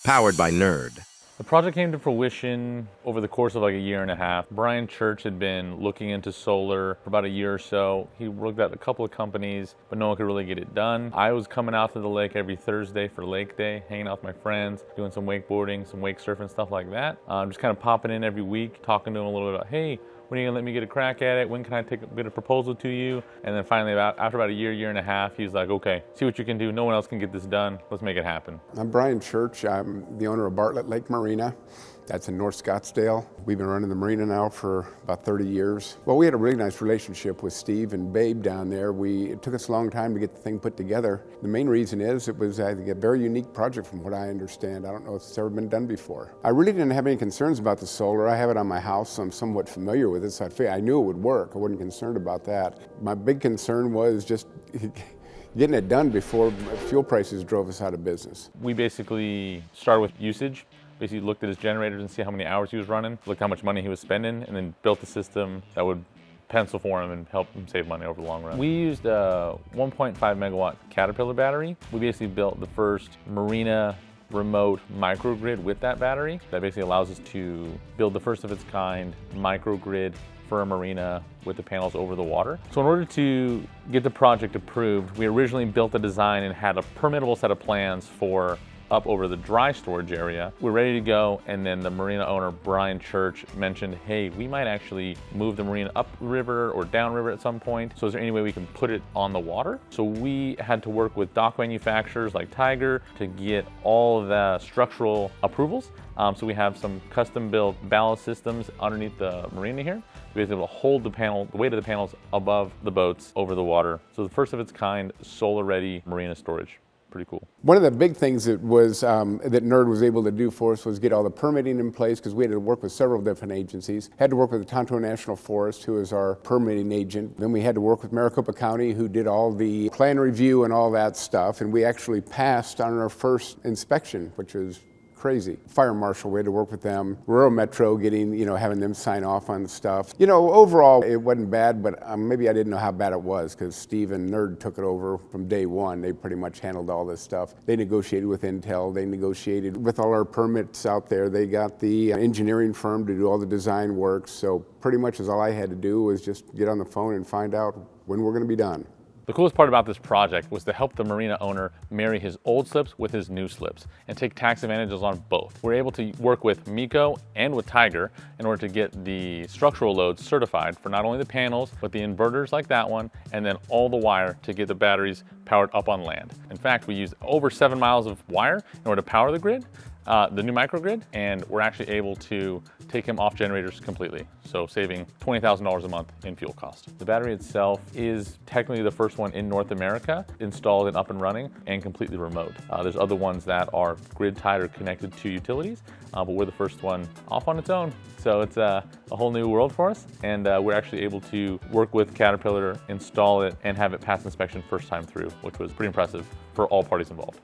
Powered by N.E.R.D. The project came to fruition over the course of like a year and a half. Brian Church had been looking into solar for about a year or so. He looked at a couple of companies, but no one could really get it done. I was coming out to the lake every Thursday for Lake Day, hanging out with my friends, doing some wakeboarding, some wake surfing, stuff like that. Just kind of popping in every week, talking to him a little bit about, hey, when are you gonna let me get a crack at it? When can I get a proposal to you? And then finally, after about a year and a half, he's like, okay, see what you can do. No one else can get this done. Let's make it happen. I'm Brian Church. I'm the owner of Bartlett Lake Marina. That's in North Scottsdale. We've been running the marina now for about 30 years. Well, we had a really nice relationship with Steve and Babe down there. It took us a long time to get the thing put together. The main reason is it was, I think, a very unique project from what I understand. I don't know if it's ever been done before. I really didn't have any concerns about the solar. I have it on my house, so I'm somewhat familiar with it, so I knew it would work. I wasn't concerned about that. My big concern was just getting it done before fuel prices drove us out of business. We basically started with usage. Basically looked at his generators and see how many hours he was running, looked how much money he was spending, and then built a system that would pencil for him and help him save money over the long run. We used a 1.5 megawatt Caterpillar battery. We basically built the first marina remote microgrid with that battery. That basically allows us to build the first of its kind microgrid for a marina with the panels over the water. So in order to get the project approved, we originally built a design and had a permittable set of plans for up over the dry storage area. We're ready to go, and then the marina owner, Brian Church, mentioned, hey, we might actually move the marina upriver or downriver at some point, so is there any way we can put it on the water? So we had to work with dock manufacturers like Tiger to get all of the structural approvals. So we have some custom-built ballast systems underneath the marina here. We're able to hold the weight of the panels above the boats over the water. So the first of its kind, solar-ready marina storage. Pretty cool. One of the big things that N.E.R.D was able to do for us was get all the permitting in place, because we had to work with several different agencies. Had to work with the Tonto National Forest, who is our permitting agent. Then we had to work with Maricopa County, who did all the plan review and all that stuff. And we actually passed on our first inspection, which was crazy. Fire marshal, we had to work with them. Rural Metro, having them sign off on stuff. Overall, it wasn't bad, but maybe I didn't know how bad it was, because Steve and N.E.R.D took it over from day one. They pretty much handled all this stuff. They negotiated with Intel. They negotiated with all our permits out there. They got the engineering firm to do all the design work. So pretty much all I had to do was just get on the phone and find out when we're going to be done. The coolest part about this project was to help the marina owner marry his old slips with his new slips and take tax advantages on both. We're able to work with MECO and with Tiger in order to get the structural loads certified for not only the panels, but the inverters like that one, and then all the wire to get the batteries powered up on land. In fact, we used over 7 miles of wire in order to power the grid, the new microgrid, and we're actually able to take him off generators completely, so saving $20,000 a month in fuel cost. The battery itself is technically the first one in North America installed and up and running and completely remote. There's other ones that are grid tied or connected to utilities, but we're the first one off on its own. So it's a whole new world for us, and we're actually able to work with Caterpillar, install it, and have it pass inspection first time through, which was pretty impressive for all parties involved.